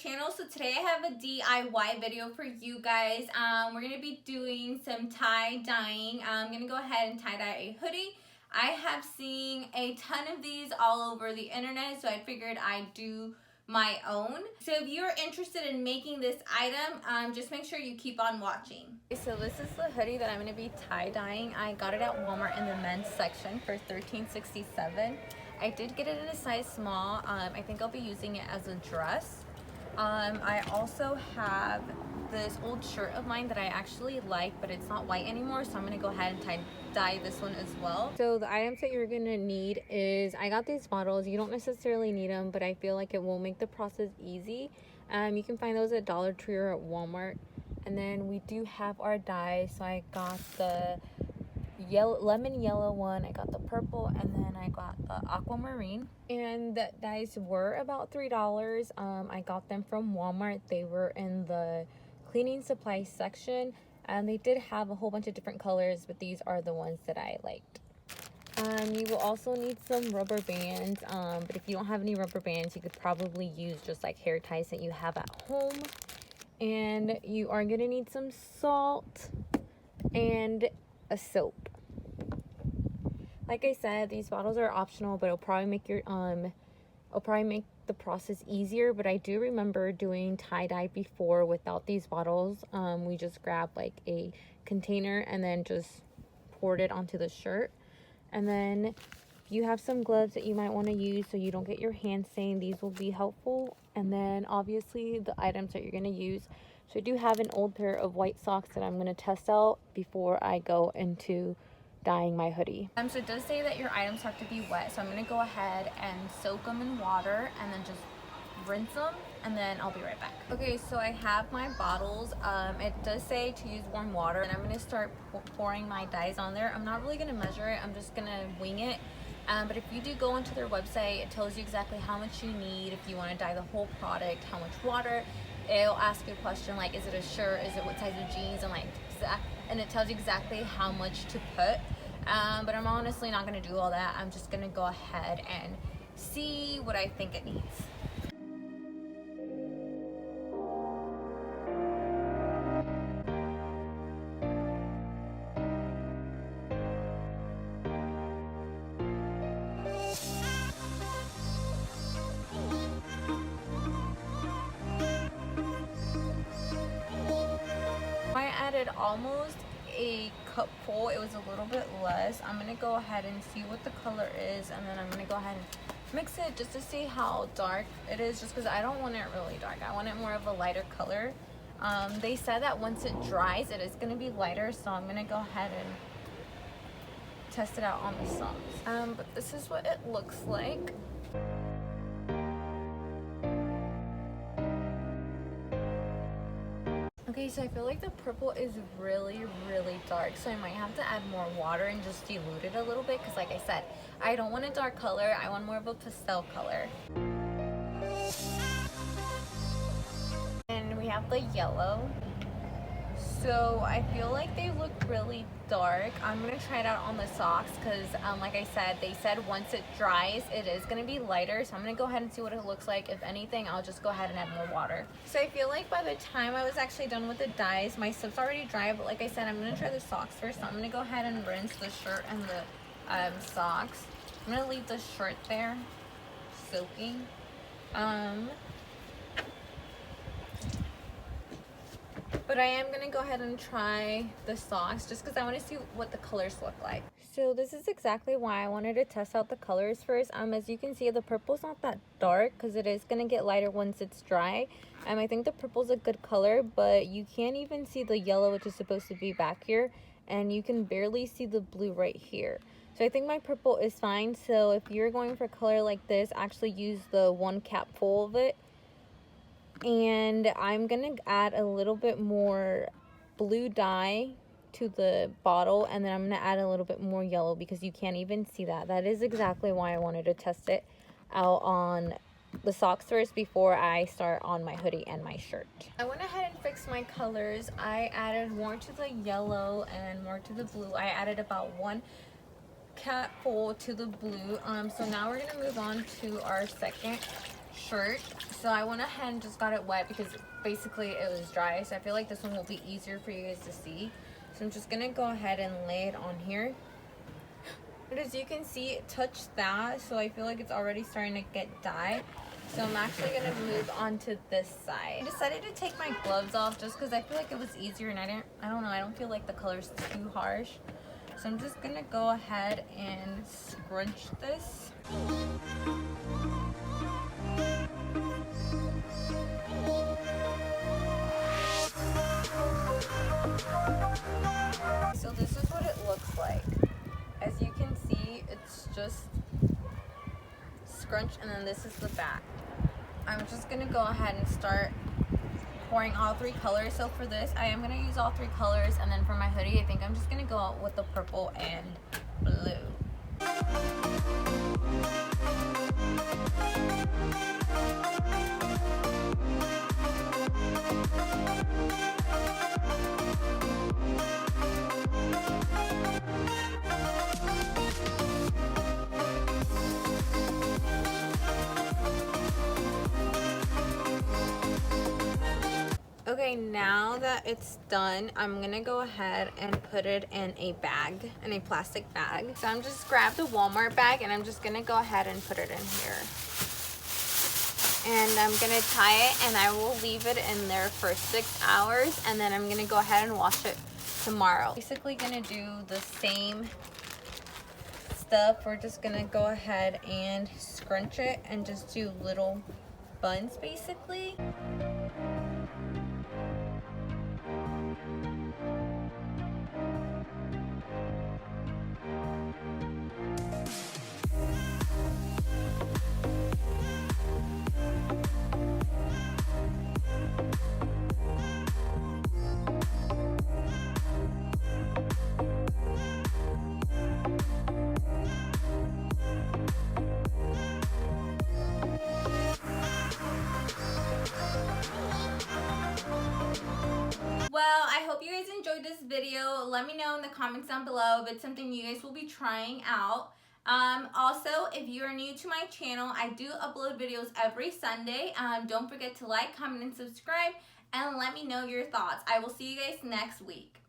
channel. So today I have a DIY video for you guys. We're going to be doing some tie dyeing. I'm going to go ahead and tie dye a hoodie. I have seen a ton of these all over the internet, so I figured I'd do my own. So if you're interested in making this item, just make sure you keep on watching. So this is the hoodie that I'm going to be tie dyeing. I got it at Walmart in the men's section for $13.67. I did get it in a size small. I think I'll be using it as a dress. I also have this old shirt of mine that I actually like, but it's not white anymore, so I'm going to go ahead and dye this one as well. So the items that you're going to need is, I got these bottles. You don't necessarily need them, but I feel like it will make the process easy. You can find those at Dollar Tree or at Walmart. And then we do have our dyes. So I got the lemon yellow one, I got the purple, and then I got the aquamarine, and the dyes were about $3. I got them from Walmart. They were in the cleaning supply section, and they did have a whole bunch of different colors, but these are the ones that I liked. You will also need some rubber bands, but if you don't have any rubber bands, you could probably use just like hair ties that you have at home. And you are going to need some salt and a soap. Like I said, these bottles are optional, but it'll probably make the process easier. But I do remember doing tie-dye before without these bottles. We just grabbed like a container and then just poured it onto the shirt. And then you have some gloves that you might want to use so you don't get your hands stained. These will be helpful. And then obviously the items that you're going to use. So I do have an old pair of white socks that I'm going to test out before I go into dyeing my hoodie. So it does say that your items have to be wet, so I'm going to go ahead and soak them in water and then just rinse them, and then I'll be right back. Okay, so I have my bottles. It does say to use warm water, and I'm going to start pouring my dyes on there. I'm not really going to measure it, I'm just going to wing it. But if you do go onto their website, it tells you exactly how much you need. If you want to dye the whole product, how much water. It'll ask you a question like, is it a shirt, is it what size of jeans, and it tells you exactly how much to put. But I'm honestly not going to do all that. I'm just going to go ahead and see what I think it needs. I added almost a cup full. It was a little bit less. I'm gonna go ahead and see what the color is, and then I'm gonna go ahead and mix it just to see how dark it is, just because I don't want it really dark. I want it more of a lighter color. They said that once it dries it is gonna be lighter, so I'm gonna go ahead and test it out on the socks. But this is what it looks like. Okay, so I feel like the purple is really, really dark, so I might have to add more water and just dilute it a little bit, because like I said, I don't want a dark color, I want more of a pastel color. And we have the yellow. So I feel like they look really dark. I'm going to try it out on the socks because like I said, they said once it dries, it is going to be lighter. So I'm going to go ahead and see what it looks like. If anything, I'll just go ahead and add more water. So I feel like by the time I was actually done with the dyes, my soap's already dry. But like I said, I'm going to try the socks first. So I'm going to go ahead and rinse the shirt and the socks. I'm going to leave the shirt there soaking. But I am going to go ahead and try the socks just because I want to see what the colors look like. So this is exactly why I wanted to test out the colors first. As you can see, the purple's not that dark because it is going to get lighter once it's dry. I think the purple's a good color, but you can't even see the yellow, which is supposed to be back here. And you can barely see the blue right here. So I think my purple is fine. So if you're going for a color like this, actually use the 1 cap full of it. And I'm going to add a little bit more blue dye to the bottle, and then I'm going to add a little bit more yellow because you can't even see that. That is exactly why I wanted to test it out on the socks first before I start on my hoodie and my shirt. I went ahead and fixed my colors. I added more to the yellow and more to the blue. I added about 1 cap full to the blue. So now we're going to move on to our second shirt. So I went ahead and just got it wet because basically it was dry. So I feel like this one will be easier for you guys to see. So I'm just gonna go ahead and lay it on here. But as you can see, it touched that, so I feel like it's already starting to get dye. So I'm actually gonna move on to this side. I decided to take my gloves off just because I feel like it was easier, and I don't know, I don't feel like the color's too harsh. So I'm just gonna go ahead and scrunch this. So this is what it looks like. As you can see, it's just scrunched, and then this is the back. I'm just gonna go ahead and start pouring all three colors. So for this, I am gonna use all three colors, and then for my hoodie, I think I'm just gonna go out with the purple and blue. Okay, now that it's done, I'm gonna go ahead and put it in a bag, in a plastic bag. So I'm just grab the Walmart bag, and I'm just gonna go ahead and put it in here. And I'm gonna tie it, and I will leave it in there for 6 hours, and then I'm gonna go ahead and wash it tomorrow. Basically gonna do the same stuff. We're just gonna go ahead and scrunch it and just do little buns basically. Well, I hope you guys enjoyed this video. Let me know in the comments down below if it's something you guys will be trying out. Also, if you are new to my channel, I do upload videos every Sunday. Don't forget to like, comment, and subscribe, and let me know your thoughts. I will see you guys next week.